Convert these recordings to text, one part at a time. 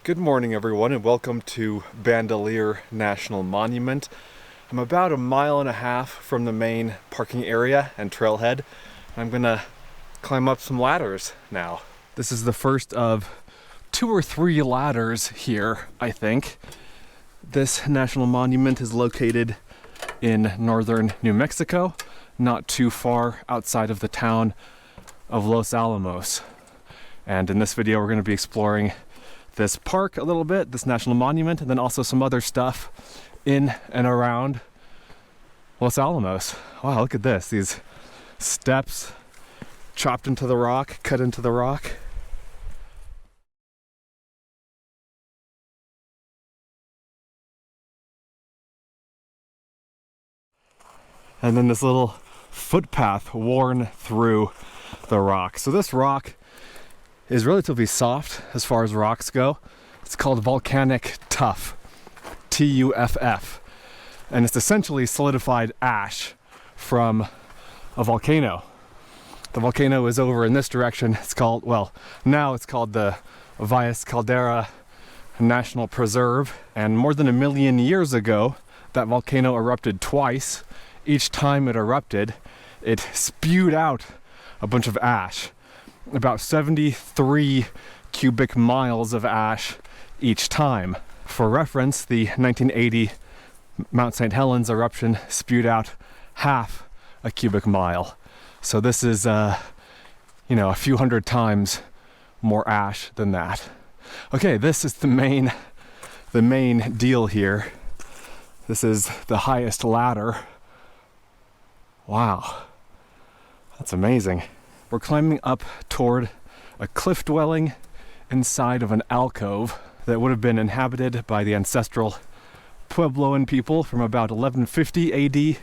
Good morning, everyone, and welcome to Bandelier National Monument. I'm about 1.5 miles from the main parking area and trailhead. I'm gonna climb up some ladders now. This is the first of 2 or 3 ladders here, I think. This national monument is located in northern New Mexico, not too far outside of the town of Los Alamos. And in this video, we're gonna be exploring this park a little bit, this national monument, and then also some other stuff in and around Los Alamos. Wow, look at this. These steps chopped into the rock, cut into the rock. And then this little footpath worn through the rock. So this rock is relatively soft as far as rocks go. It's called volcanic tuff, T-U-F-F. And it's essentially solidified ash from a volcano. The volcano is over in this direction. It's called, well, now it's called the Valles Caldera National Preserve. And more than 1 million years ago, that volcano erupted twice. Each time it erupted, it spewed out a bunch of ash. About 73 cubic miles of ash each time. For reference, the 1980 Mount St. Helens eruption spewed out half a cubic mile. So this is, a few hundred times more ash than that. Okay, this is the main deal here. This is the highest ladder. Wow, that's amazing. We're climbing up toward a cliff dwelling inside of an alcove that would have been inhabited by the Ancestral Puebloan people from about 1150 AD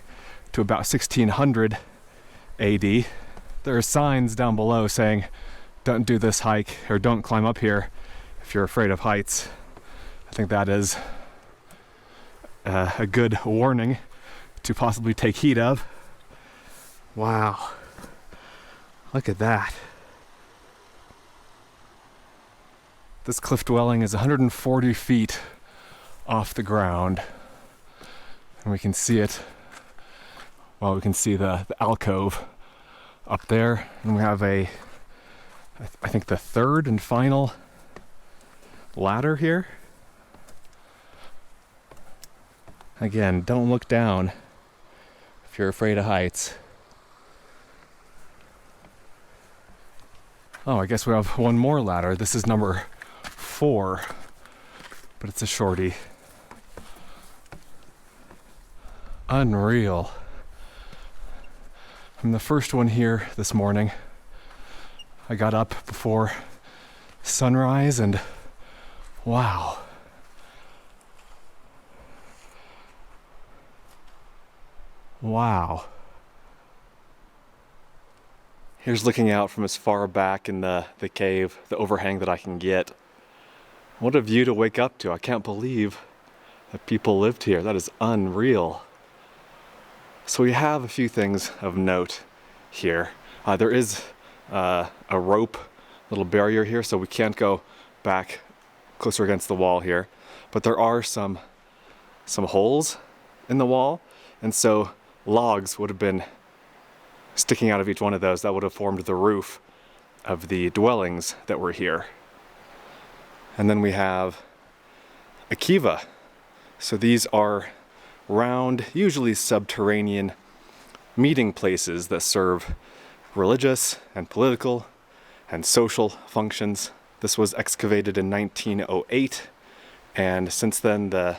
to about 1600 AD. There are signs down below saying, don't do this hike, or don't climb up here if you're afraid of heights. I think that is a good warning to possibly take heed of. Wow. Look at that. This cliff dwelling is 140 feet off the ground. And we can see it, well, we can see the alcove up there. And we have I think the third and final ladder here. Again, don't look down if you're afraid of heights. Oh, I guess we have one more ladder. This is number 4, but it's a shorty. Unreal. I'm the first one here this morning. I got up before sunrise and wow. Wow. Here's looking out from as far back in the cave, the overhang that I can get. What a view to wake up to. I can't believe that people lived here. That is unreal. So we have a few things of note here. There is a rope, little barrier here, so we can't go back closer against the wall here. But there are some holes in the wall, and so logs would have been sticking out of each one of those. That would have formed the roof of the dwellings that were here. And then we have a kiva. So these are round, usually subterranean meeting places that serve religious and political and social functions. This was excavated in 1908, and since then the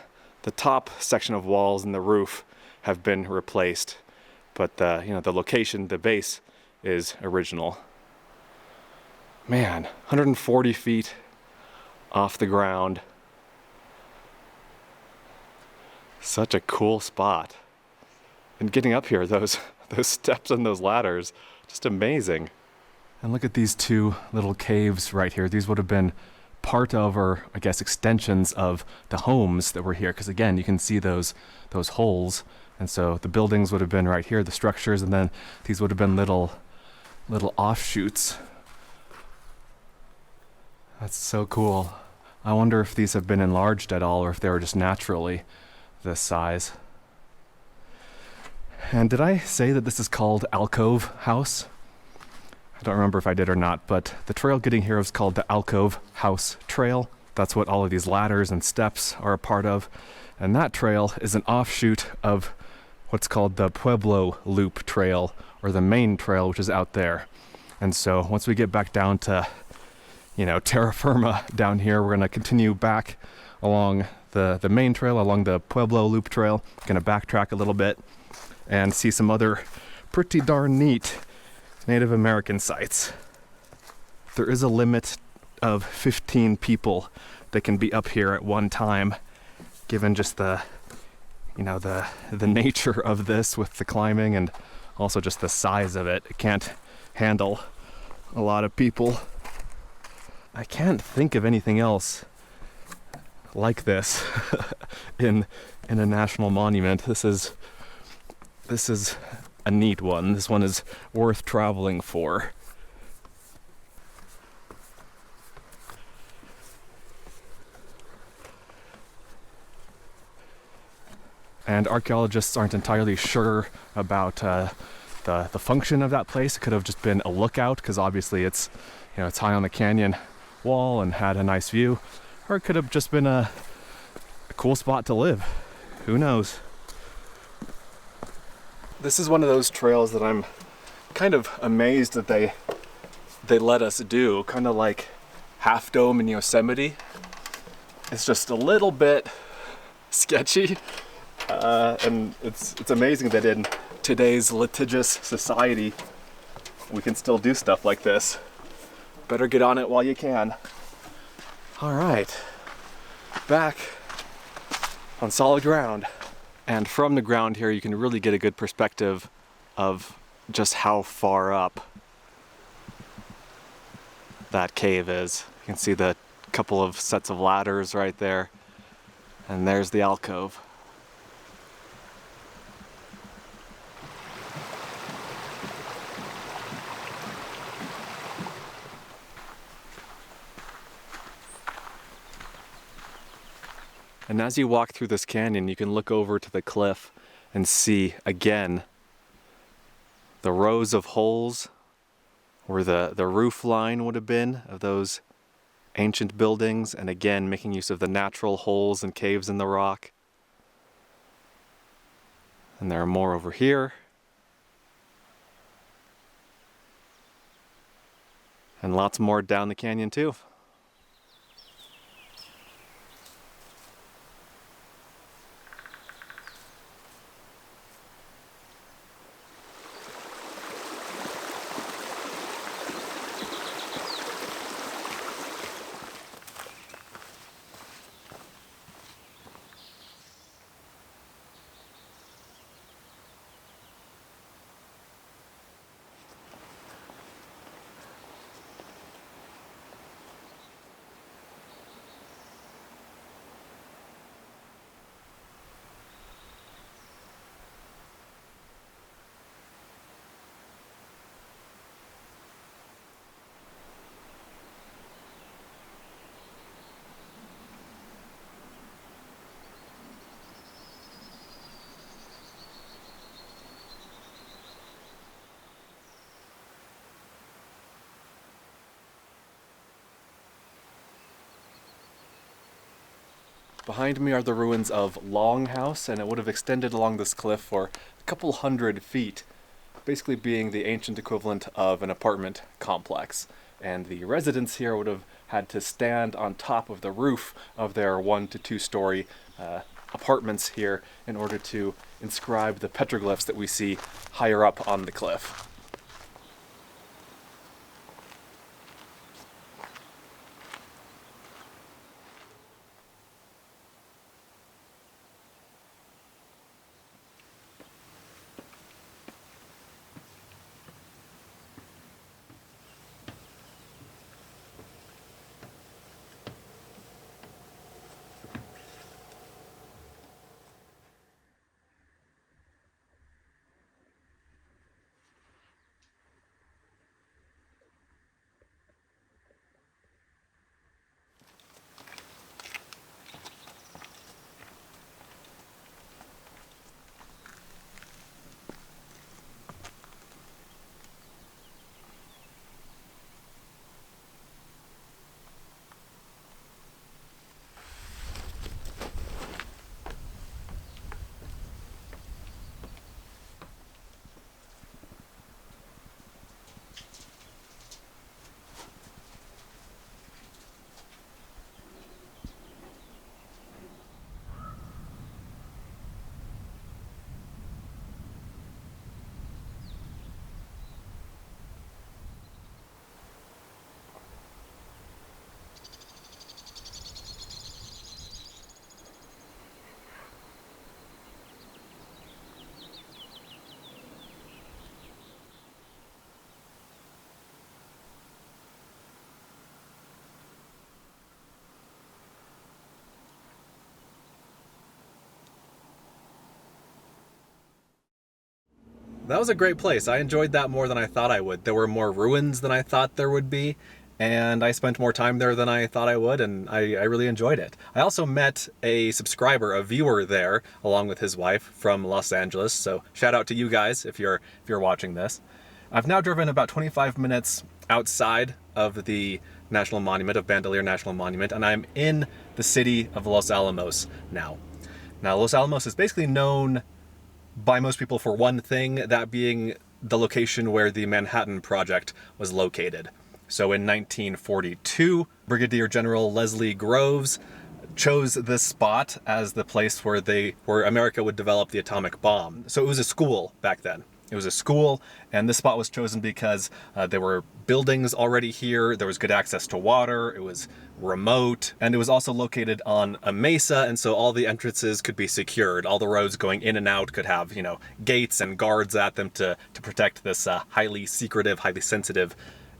top section of walls and the roof have been replaced. But the location, the base is original. Man, 140 feet off the ground. Such a cool spot. And getting up here, those steps and those ladders, just amazing. And look at these 2 little caves right here. These would have been part of, or I guess extensions of, the homes that were here. Because again, you can see those holes. And so the buildings would have been right here, the structures, and then these would have been little offshoots. That's so cool. I wonder if these have been enlarged at all or if they were just naturally this size. And did I say that this is called Alcove House? I don't remember if I did or not, but the trail getting here is called the Alcove House Trail. That's what all of these ladders and steps are a part of. And that trail is an offshoot of what's called the Pueblo Loop Trail, or the main trail, which is out there. And so once we get back down to, terra firma down here, we're gonna continue back along the main trail, along the Pueblo Loop Trail. Gonna backtrack a little bit and see some other pretty darn neat Native American sites. There is a limit of 15 people that can be up here at one time, given just the nature of this with the climbing and also just the size of it. It can't handle a lot of people. I can't think of anything else like this in a national monument. This is a neat one. This one is worth traveling for. And archaeologists aren't entirely sure about the function of that place. It could have just been a lookout, because obviously it's high on the canyon wall and had a nice view, or it could have just been a cool spot to live. Who knows? This is one of those trails that I'm kind of amazed that they let us do, kind of like Half Dome in Yosemite. It's just a little bit sketchy, and it's amazing that in today's litigious society we can still do stuff like this. Better get on it while you can. All right, back on solid ground. And from the ground here, you can really get a good perspective of just how far up that cave is. You can see the couple of sets of ladders right there. And there's the alcove. And as you walk through this canyon, you can look over to the cliff and see again the rows of holes where the roof line would have been of those ancient buildings, and again making use of the natural holes and caves in the rock. And there are more over here. And lots more down the canyon too. Behind me are the ruins of Long House, and it would have extended along this cliff for a couple hundred feet, basically being the ancient equivalent of an apartment complex. And the residents here would have had to stand on top of the roof of their 1 to 2 story apartments here in order to inscribe the petroglyphs that we see higher up on the cliff. That was a great place. I enjoyed that more than I thought I would. There were more ruins than I thought there would be, and I spent more time there than I thought I would, and I really enjoyed it. I also met a subscriber, a viewer there, along with his wife from Los Angeles, so shout out to you guys if you're watching this. I've now driven about 25 minutes outside of the National Monument, of Bandelier National Monument, and I'm in the city of Los Alamos now. Now, Los Alamos is basically known by most people for one thing, that being the location where the Manhattan Project was located. So in 1942, Brigadier General Leslie Groves chose this spot as the place where America would develop the atomic bomb. So it was a school back then. It was a school, and this spot was chosen because there were buildings already here, there was good access to water, it was remote, and it was also located on a mesa, and so all the entrances could be secured. All the roads going in and out could have, gates and guards at them to protect this highly secretive, highly sensitive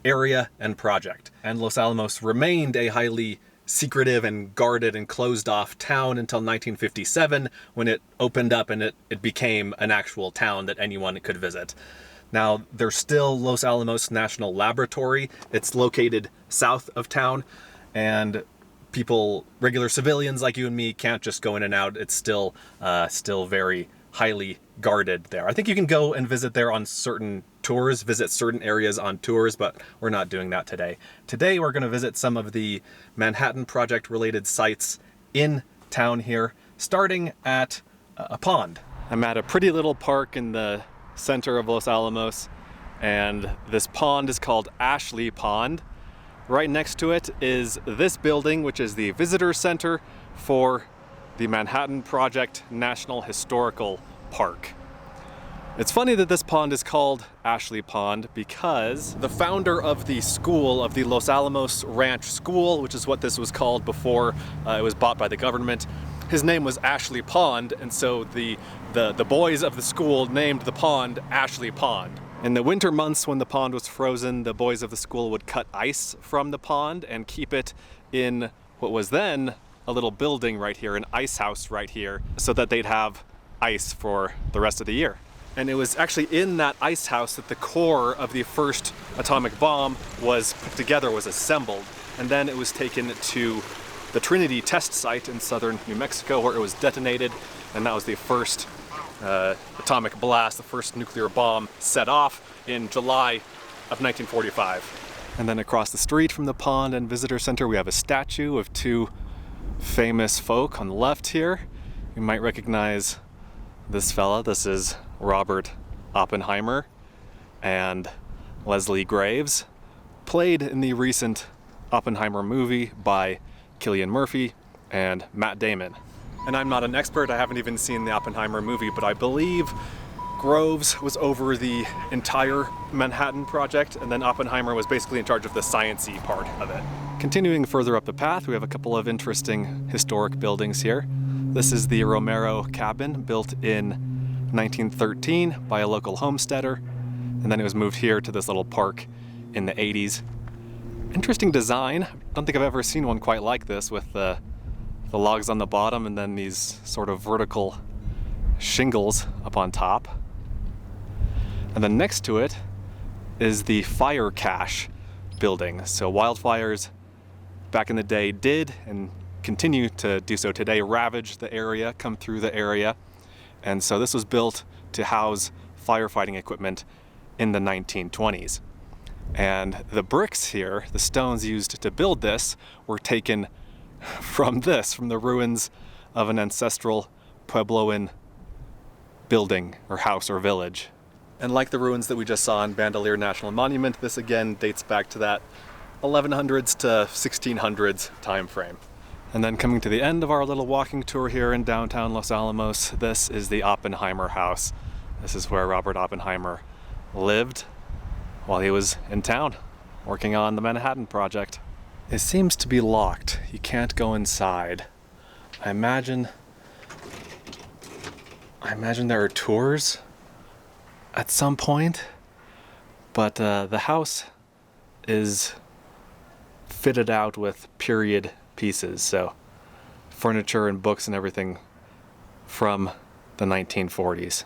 area and project. And Los Alamos remained a highly secretive and guarded and closed off town until 1957, when it opened up and it became an actual town that anyone could visit. Now, there's still Los Alamos National Laboratory. It's located south of town, and people, regular civilians like you and me, can't just go in and out. It's still very highly guarded there. I think you can go and visit there on certain tours, visit certain areas on tours, but we're not doing that today. Today we're going to visit some of the Manhattan Project related sites in town here, starting at a pond. I'm at a pretty little park in the center of Los Alamos, and this pond is called Ashley Pond. Right next to it is this building, which is the visitor center for the Manhattan Project National Historical Park. It's funny that this pond is called Ashley Pond because the founder of the school, of the Los Alamos Ranch School, which is what this was called before it was bought by the government, his name was Ashley Pond, and so the boys of the school named the pond Ashley Pond. In the winter months when the pond was frozen, the boys of the school would cut ice from the pond and keep it in what was then a little building right here, an ice house right here, so that they'd have ice for the rest of the year. And it was actually in that ice house that the core of the first atomic bomb was put together, was assembled. And then it was taken to the Trinity test site in southern New Mexico, where it was detonated. And that was the first atomic blast, the first nuclear bomb set off in July of 1945. And then across the street from the pond and visitor center, we have a statue of two famous folk on the left here. You might recognize this fella. This is Robert Oppenheimer and Leslie Graves, played in the recent Oppenheimer movie by Cillian Murphy and Matt Damon. And I'm not an expert, I haven't even seen the Oppenheimer movie, but I believe Groves was over the entire Manhattan Project, and then Oppenheimer was basically in charge of the science-y part of it. Continuing further up the path, we have a couple of interesting historic buildings here. This is the Romero cabin, built in 1913 by a local homesteader, and then it was moved here to this little park in the 80s. Interesting design. I don't think I've ever seen one quite like this, with the logs on the bottom and then these sort of vertical shingles up on top. And then next to it is the fire cache building. So wildfires back in the day did, and continue to do so today, ravage the area, come through the area. And so this was built to house firefighting equipment in the 1920s. And the bricks here, the stones used to build this, were taken from the ruins of an ancestral Puebloan building or house or village. And like the ruins that we just saw in Bandelier National Monument, this again dates back to that 1100s to 1600s time frame. And then coming to the end of our little walking tour here in downtown Los Alamos, this is the Oppenheimer House. This is where Robert Oppenheimer lived while he was in town working on the Manhattan Project. It seems to be locked. You can't go inside. I imagine there are tours at some point, but the house is fitted out with period pieces, so furniture and books and everything from the 1940s.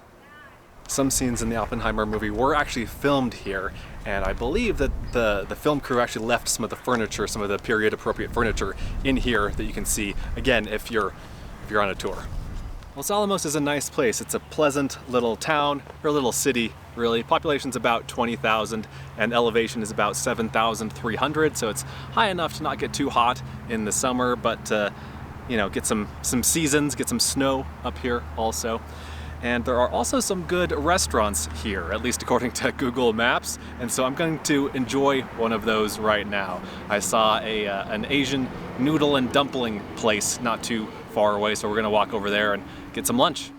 some scenes in the Oppenheimer movie were actually filmed here, and I believe that the film crew actually left some of the furniture, some of the period appropriate furniture in here that you can see, again, if you're on a tour. Los Alamos is a nice place. It's a pleasant little town, or little city, really. Population's about 20,000 and elevation is about 7,300, so it's high enough to not get too hot in the summer, but you know, get some seasons, get some snow up here also. And there are also some good restaurants here, at least according to Google Maps, and so I'm going to enjoy one of those right now. I saw an Asian noodle and dumpling place not too far away, so we're gonna walk over there and get some lunch.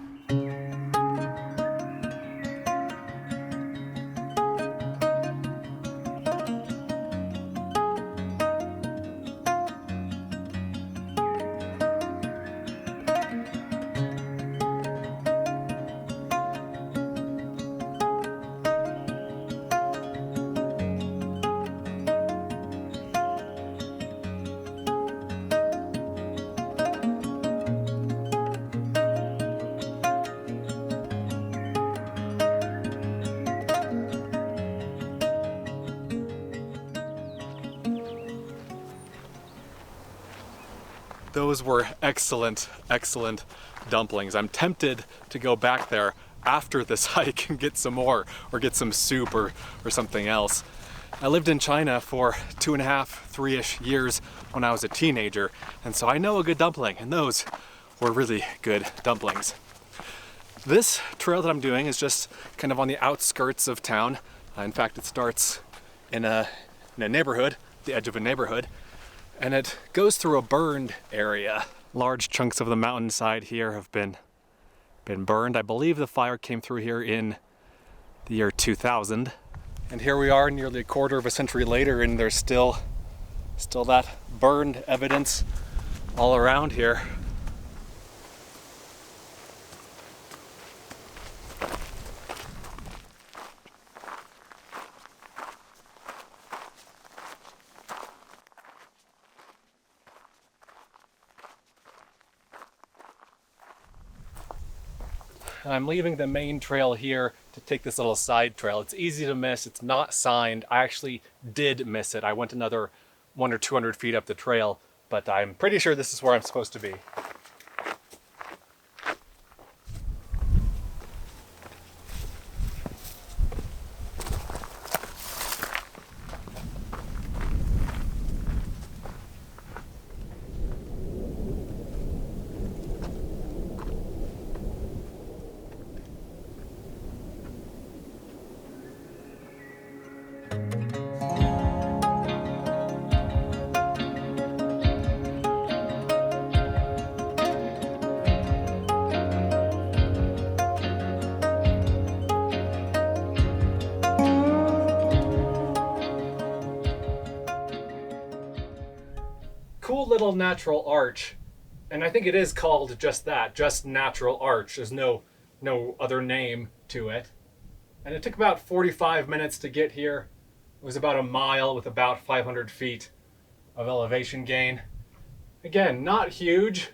Those were excellent, excellent dumplings. I'm tempted to go back there after this hike and get some more, or get some soup or something else. I lived in China for 2.5, 3-ish years when I was a teenager, and so I know a good dumpling, and those were really good dumplings. This trail that I'm doing is just kind of on the outskirts of town. In fact, it starts in a neighborhood, the edge of a neighborhood, and it goes through a burned area. Large chunks of the mountainside here have been burned. I believe the fire came through here in the year 2000. And here we are nearly a quarter of a century later, and there's still that burned evidence all around here. I'm leaving the main trail here to take this little side trail. It's easy to miss, it's not signed. I actually did miss it. I went another 100 or 200 feet up the trail, but I'm pretty sure this is where I'm supposed to be. Cool little natural arch, and I think it is called just that, just natural arch. There's no other name to it. And it took about 45 minutes to get here. It was about a mile with about 500 feet of elevation gain. Again, not huge.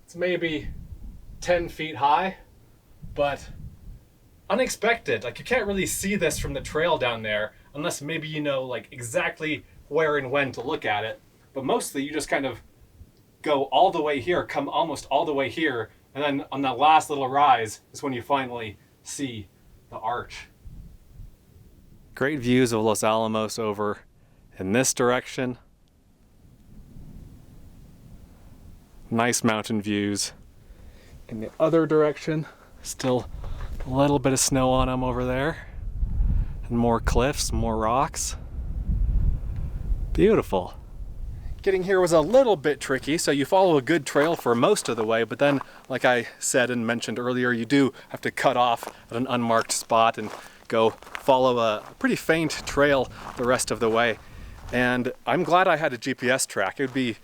It's maybe 10 feet high, but unexpected. Like, you can't really see this from the trail down there unless maybe you know like exactly where and when to look at it. But mostly you just kind of go all the way here, come almost all the way here, and then on that last little rise is when you finally see the arch. Great views of Los Alamos over in this direction. Nice mountain views. In the other direction, still a little bit of snow on them over there. And more cliffs, more rocks. Beautiful. Getting here was a little bit tricky, so you follow a good trail for most of the way, but then, like I said and mentioned earlier, you do have to cut off at an unmarked spot and go follow a pretty faint trail the rest of the way. And I'm glad I had a GPS track. It'd be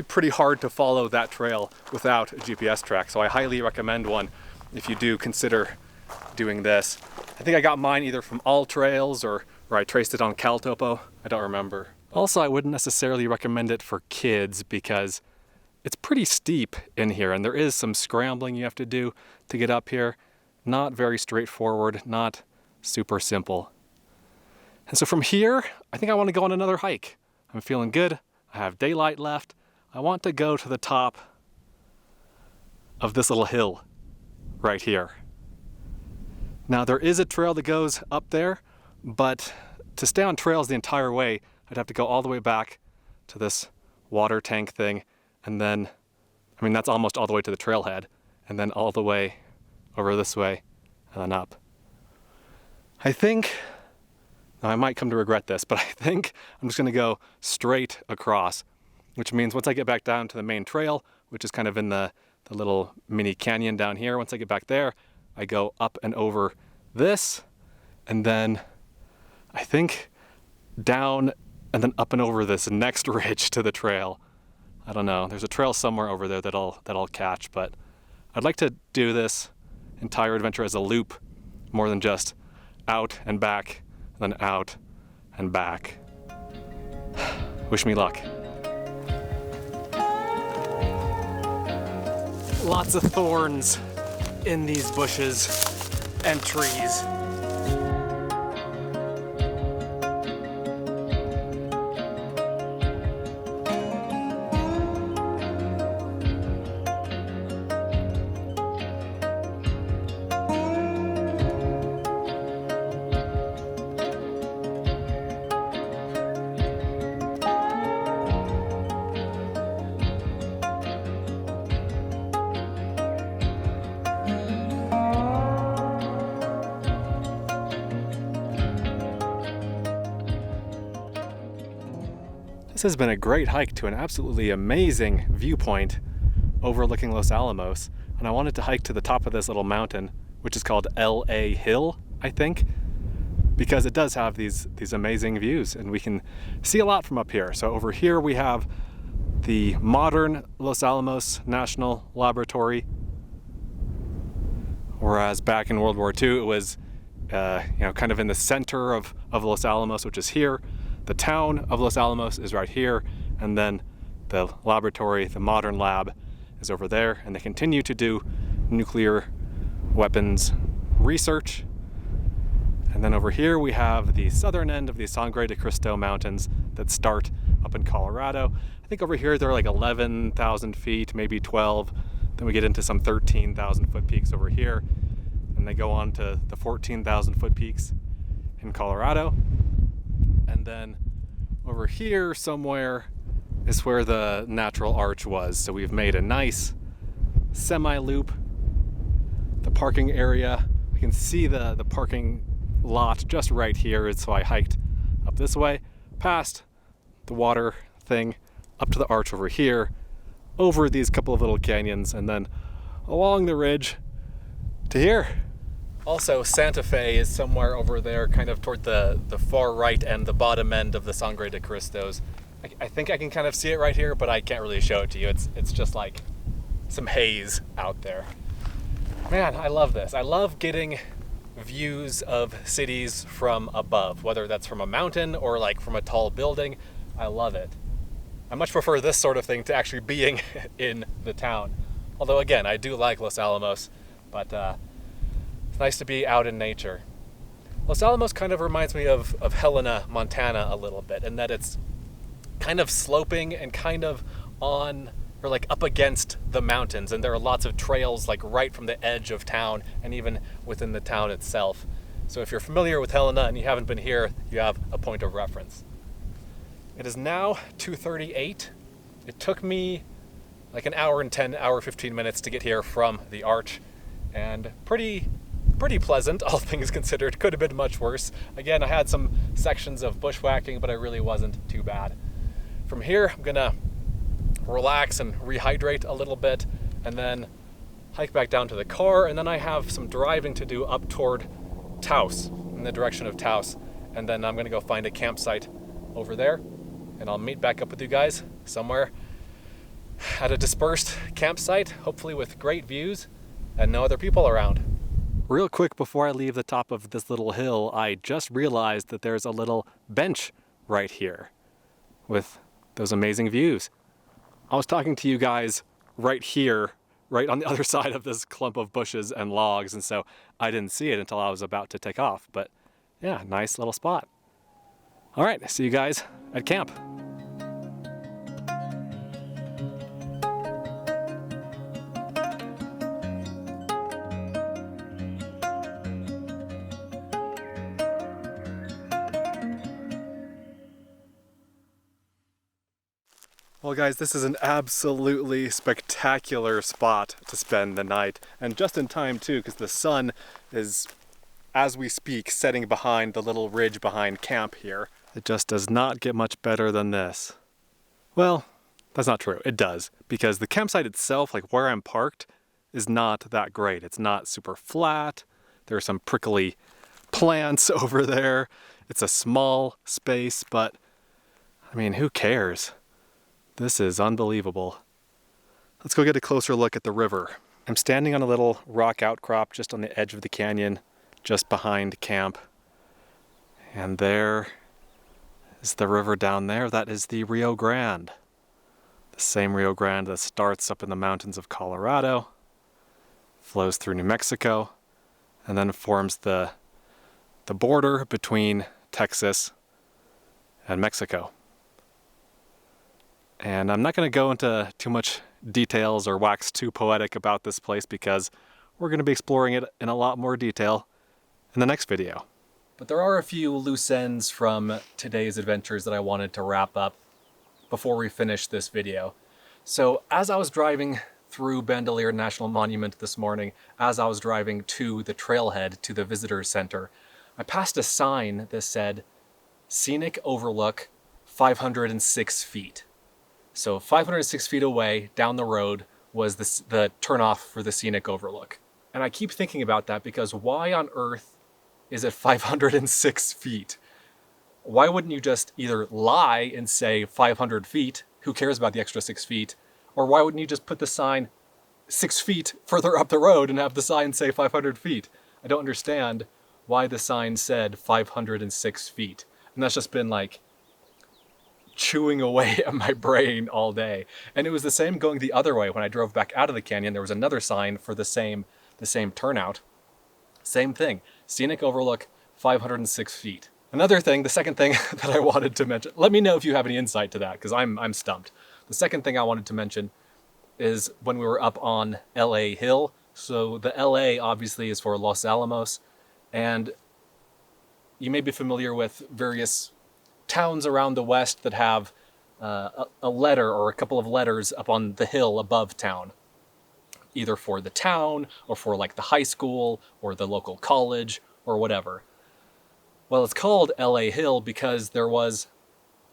pretty hard to follow that trail without a GPS track, so I highly recommend one if you do consider doing this. I think I got mine either from All Trails or I traced it on CalTopo. I don't remember. Also, I wouldn't necessarily recommend it for kids because it's pretty steep in here and there is some scrambling you have to do to get up here. not very straightforward, not super simple. And so from here, I think I want to go on another hike. I'm feeling good. I have daylight left. I want to go to the top of this little hill right here. Now there is a trail that goes up there, but to stay on trails the entire way, I'd have to go all the way back to this water tank thing, and then, I mean, that's almost all the way to the trailhead, and then all the way over this way, and then up. I think, now I might come to regret this, but I think I'm just gonna go straight across, which means once I get back down to the main trail, which is kind of in the little mini canyon down here, once I get back there, I go up and over this, and then I think down and then up and over this next ridge to the trail. I don't know, there's a trail somewhere over there that I'll catch, but I'd like to do this entire adventure as a loop more than just out and back, and then out and back. Wish me luck. Lots of thorns in these bushes and trees. This has been a great hike to an absolutely amazing viewpoint overlooking Los Alamos, and I wanted to hike to the top of this little mountain, which is called LA Hill, I think, because it does have these amazing views, and we can see a lot from up here. So over here we have the modern Los Alamos National Laboratory, whereas back in World War II it was kind of in the center of Los Alamos, which is here. The town of Los Alamos is right here, and then the laboratory, the modern lab, is over there, and they continue to do nuclear weapons research. And then over here we have the southern end of the Sangre de Cristo Mountains that start up in Colorado. I think over here they're like 11,000 feet, maybe 12. Then we get into some 13,000 foot peaks over here, and they go on to the 14,000 foot peaks in Colorado. And then over here somewhere is where the natural arch was. So we've made a nice semi-loop. The parking area, we can see the parking lot just right here. So I hiked up this way, past the water thing, up to the arch over here, over these couple of little canyons, and then along the ridge to here. Also, Santa Fe is somewhere over there, kind of toward the far right end, the bottom end of the Sangre de Cristos. I think I can kind of see it right here, but I can't really show it to you. It's just like some haze out there. Man, I love this. I love getting views of cities from above, whether that's from a mountain or like from a tall building. I love it. I much prefer this sort of thing to actually being in the town. Although again, I do like Los Alamos, but it's nice to be out in nature. Los Alamos kind of reminds me of Helena, Montana a little bit, in that it's kind of sloping and kind of on, or like up against the mountains, and there are lots of trails like right from the edge of town and even within the town itself. So if you're familiar with Helena and you haven't been here, you have a point of reference. It is now 2:38. It took me like an hour and 15 minutes to get here from the arch, and pretty pleasant, all things considered. Could have been much worse. Again, I had some sections of bushwhacking, but it really wasn't too bad. From here, I'm gonna relax and rehydrate a little bit, and then hike back down to the car, and then I have some driving to do up toward Taos, in the direction of Taos, and then I'm gonna go find a campsite over there, and I'll meet back up with you guys somewhere at a dispersed campsite, hopefully with great views and no other people around. Real quick before I leave the top of this little hill, I just realized that there's a little bench right here with those amazing views. I was talking to you guys right here right on the other side of this clump of bushes and logs, and so I didn't see it until I was about to take off. But yeah, nice little spot. All right, see you guys at camp. Well guys, this is an absolutely spectacular spot to spend the night, and just in time too, because the sun is, as we speak, setting behind the little ridge behind camp here. It just does not get much better than this. Well, that's not true. It does, because the campsite itself, like where I'm parked, is not that great. It's not super flat. There are some prickly plants over there. It's a small space, but I mean, who cares? This is unbelievable. Let's go get a closer look at the river. I'm standing on a little rock outcrop just on the edge of the canyon, just behind camp. And there is the river down there. That is the Rio Grande. The same Rio Grande that starts up in the mountains of Colorado, flows through New Mexico, and then forms the border between Texas and Mexico. And I'm not going to go into too much details or wax too poetic about this place because we're going to be exploring it in a lot more detail in the next video. But there are a few loose ends from today's adventures that I wanted to wrap up before we finish this video. So as I was driving through Bandelier National Monument this morning, as I was driving to the Trailhead, to the visitor center, I passed a sign that said, "Scenic Overlook, 506 feet." So 506 feet away down the road was the turnoff for the scenic overlook. And I keep thinking about that because why on earth is it 506 feet? Why wouldn't you just either lie and say 500 feet, who cares about the extra 6 feet, or why wouldn't you just put the sign 6 feet further up the road and have the sign say 500 feet? I don't understand why the sign said 506 feet. And that's just been like chewing away at my brain all day. And it was the same going the other way. When I drove back out of the canyon, there was another sign for the same turnout. Same thing. Scenic overlook, 506 feet. Another thing, the second thing that I wanted to mention, let me know if you have any insight to that, because I'm stumped. The second thing I wanted to mention is when we were up on LA Hill. So the LA obviously is for Los Alamos, and you may be familiar with various towns around the West that have a letter or a couple of letters up on the hill above town, either for the town or for like the high school or the local college or whatever. Well, it's called LA Hill because there was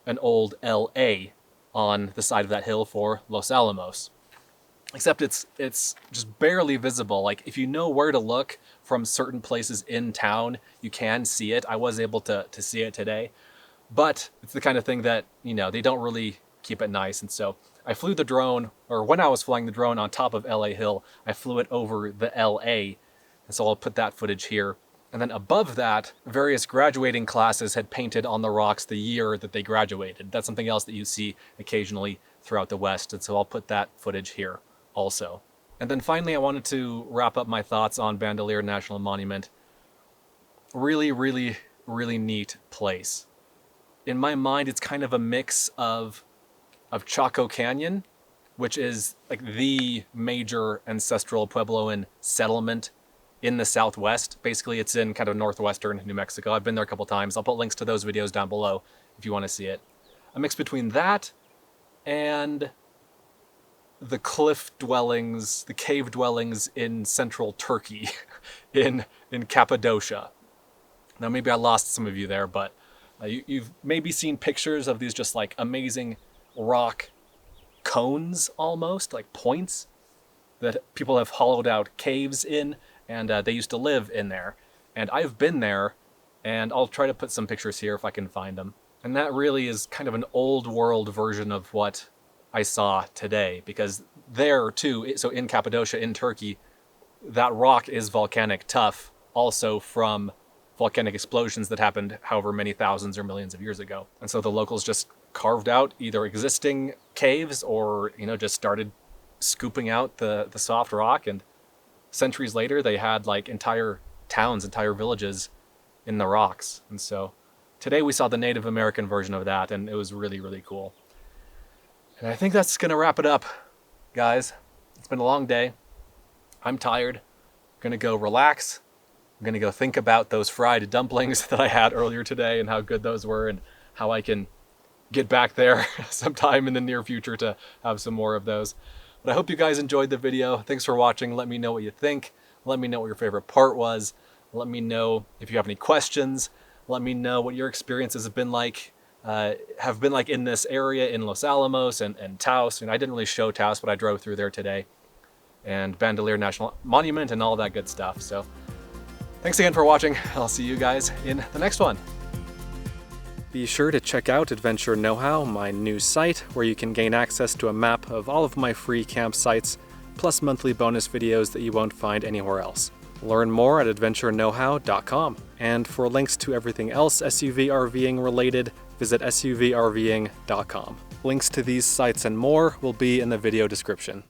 an old LA on the side of that hill for Los Alamos. Except it's just barely visible. Like if you know where to look from certain places in town, you can see it. I was able to see it today. But it's the kind of thing that, you know, they don't really keep it nice. And so I flew the drone, or when I was flying the drone on top of LA Hill, I flew it over the LA. And so I'll put that footage here. And then above that, various graduating classes had painted on the rocks the year that they graduated. That's something else that you see occasionally throughout the West. And so I'll put that footage here also. And then finally, I wanted to wrap up my thoughts on Bandelier National Monument. Really, really, really neat place. In my mind, it's kind of a mix of Chaco Canyon, which is like the major Ancestral Puebloan settlement in the Southwest. Basically, it's in kind of northwestern New Mexico. I've been there a couple times. I'll put links to those videos down below if you want to see it. A mix between that and the cliff dwellings, the cave dwellings in central Turkey, in Cappadocia. Now, maybe I lost some of you there, but you've maybe seen pictures of these just like amazing rock cones, almost like points that people have hollowed out caves in, and they used to live in there. And I've been there, and I'll try to put some pictures here if I can find them. And that really is kind of an old world version of what I saw today, because there too, so in Cappadocia in Turkey, that rock is volcanic tuff, also from volcanic explosions that happened however many thousands or millions of years ago. And so the locals just carved out either existing caves or, you know, just started scooping out the soft rock, and centuries later they had like entire towns, entire villages in the rocks. And so today we saw the Native American version of that, and it was really, really cool. And I think that's gonna wrap it up, guys. It's been a long day. I'm tired. I'm gonna go relax. I'm gonna go think about those fried dumplings that I had earlier today and how good those were, and how I can get back there sometime in the near future to have some more of those. But I hope you guys enjoyed the video. Thanks for watching. Let me know what you think. Let me know what your favorite part was. Let me know if you have any questions. Let me know what your experiences have been like in this area in Los Alamos and Taos. And I didn't really show Taos, but I drove through there today, and Bandelier National Monument and all that good stuff. So thanks again for watching. I'll see you guys in the next one. Be sure to check out Adventure Know-How, my new site, where you can gain access to a map of all of my free campsites, plus monthly bonus videos that you won't find anywhere else. Learn more at adventureknowhow.com. And for links to everything else SUV RVing related, visit suvrving.com. Links to these sites and more will be in the video description.